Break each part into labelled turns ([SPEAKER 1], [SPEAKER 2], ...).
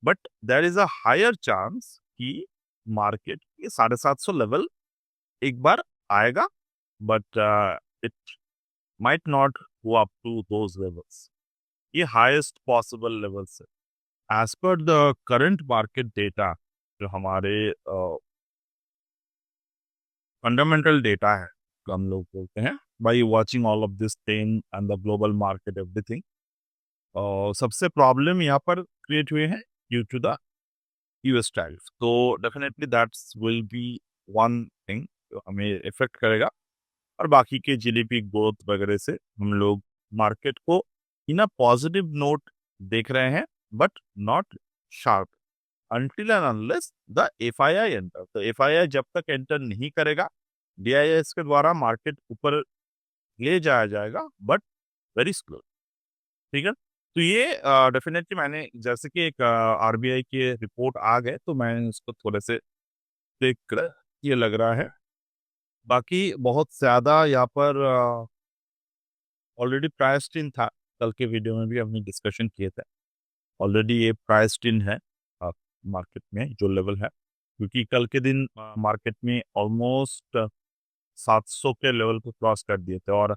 [SPEAKER 1] But there is a higher chance कि market के 750 level एक बार आएगा, but it might not go up to those levels. ये हाईएस्ट पॉसिबल लेवल्स है as per the current market data. जो हमारे फंडामेंटल डेटा है, जो हम लोग बोलते हैं, by watching all of this thing and the global market everything, सबसे प्रॉब्लम यहाँ पर क्रिएट हुए हैं due to the US tariff. तो definitely that's will be one thing जो हमें इफेक्ट करेगा। और बाकी के जीडीपी ग्रोथ वगैरह से हम लोग मार्केट को इन अ पॉजिटिव नोट देख रहे हैं, but not sharp until and unless the FII enter. तो FII जब तक एंटर नहीं करेगा, DIS के द्वारा मार्केट ऊपर ले जाया जाएगा, बट वेरी स्लो। ठीक है, तो ये डेफिनेटली मैंने जैसे कि एक आरबीआई के रिपोर्ट आ गए तो मैंने उसको थोड़े से देख कर ये लग रहा है। बाकी बहुत ज्यादा यहाँ पर ऑलरेडी प्राइस्ड इन था, कल के वीडियो में भी हमने डिस्कशन किए थे। ऑलरेडी ये प्राइस्ड इन है मार्केट में जो लेवल है, क्योंकि कल के दिन मार्केट में ऑलमोस्ट 700 के लेवल को क्रॉस कर दिए थे, और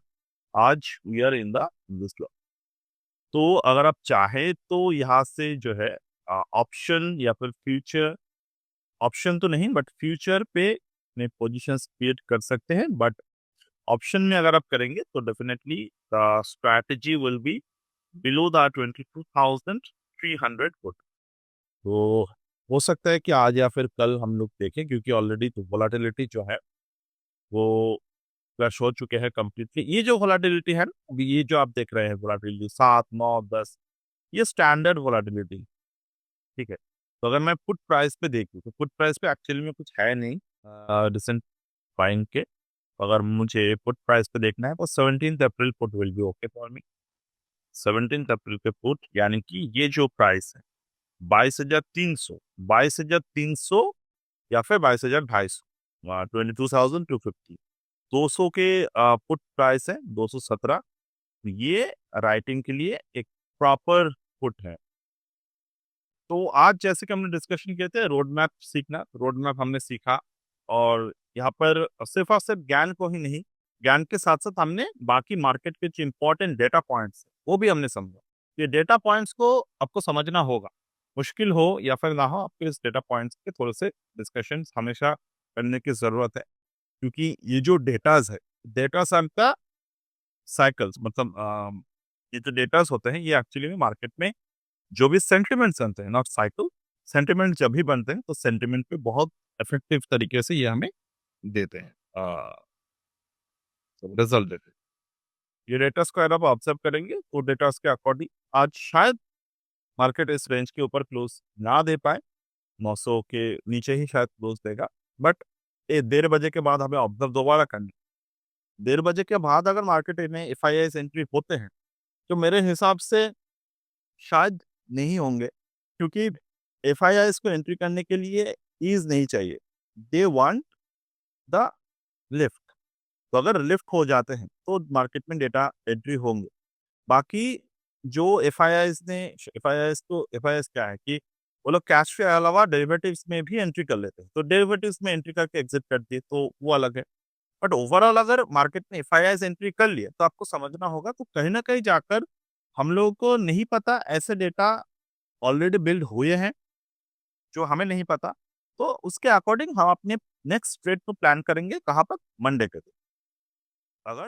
[SPEAKER 1] आज we are in the this level. तो अगर आप चाहें तो यहाँ से जो है ऑप्शन या फिर फ्यूचर, ऑप्शन तो नहीं बट फ्यूचर पे अपने पोजीशंस क्रिएट कर सकते हैं। बट ऑप्शन में अगर आप करेंगे तो definitely the strategy will be below the 22,300 foot. तो हो सकता है कि आज या फिर कल हम लोग देखें, क्योंकि ऑलरेडी तो वोलाटिलिटी जो है वो क्रश हो चुके हैं कम्प्लीटली। ये जो वोलाटिलिटी है ना, अभी ये जो आप देख रहे हैं वोलाटिलिटी 7, 9, 10, ये स्टैंडर्ड वोलाटिलिटी। ठीक है, तो अगर मैं पुट प्राइस पे देखूँ तो पुट प्राइस पे एक्चुअली में कुछ है नहीं रिसेंट बाइंग के। अगर मुझे पुट प्राइस पे देखना है तो 17 April put will be okay for me. 17 April पे पुट, यानी कि ये जो प्राइस है 22,300, 22,300 या फिर 22,250, 22,250, 200 के पुट प्राइस है 217। ये राइटिंग के लिए एक प्रॉपर पुट है। तो आज जैसे कि हमने डिस्कशन किए थे रोड मैप सीखना, रोड मैप हमने सीखा, और यहाँ पर सिर्फ और सिर्फ ज्ञान को ही नहीं, ज्ञान के साथ साथ हमने बाकी मार्केट के जो इंपॉर्टेंट डेटा पॉइंट्स वो भी हमने समझा। ये डेटा पॉइंट्स को आपको समझना होगा, मुश्किल हो या फिर ना हो, आपको इस डेटा पॉइंट्स के थोड़े से डिस्कशन हमेशा करने की जरूरत है। क्योंकि ये जो डेटाज है, डेटास आपका साइकिल्स, मतलब ये जो डेटास होते हैं ये एक्चुअली में मार्केट में जो भी सेंटिमेंट्स बनते हैं, नॉट साइकिल, सेंटिमेंट जब भी बनते हैं तो सेंटिमेंट पे बहुत इफेक्टिव तरीके से ये हमें देते हैं रिजल्ट देते हैं। ये डेटास को अगर आप ऑब्जर्व करेंगे तो डेटास के अकॉर्डिंग आज शायद मार्केट इस रेंज के ऊपर क्लोज ना दे पाए, 900 के नीचे ही शायद क्लोज देगा। बट ये 1:30 बजे के बाद हमें ऑब्जर्व दोबारा करना। 1:30 बजे के बाद अगर मार्केट में FIIs एंट्री होते हैं तो मेरे हिसाब से शायद नहीं होंगे, क्योंकि FIIs को एंट्री करने के लिए ईज नहीं चाहिए, दे वांट द लिफ्ट। तो अगर लिफ्ट हो जाते हैं तो मार्केट में डेटा एंट्री होंगे। बाकी जो FIIs क्या है कि वो लोग कैश के अलावा डेरिवेटिव्स में भी एंट्री कर लेते हैं, तो डेरिवेटिव्स में एंट्री करके एग्जिट कर दिए तो वो अलग है। बट ओवरऑल अगर मार्केट में FIIs एंट्री कर लिए तो आपको समझना होगा, तो कहीं ना कहीं जाकर हम लोगों को नहीं पता, ऐसे डेटा ऑलरेडी बिल्ड हुए हैं जो हमें नहीं पता। तो उसके अकॉर्डिंग हम अपने नेक्स्ट ट्रेड को प्लान करेंगे कहाँ पर, मंडे के दिन। अगर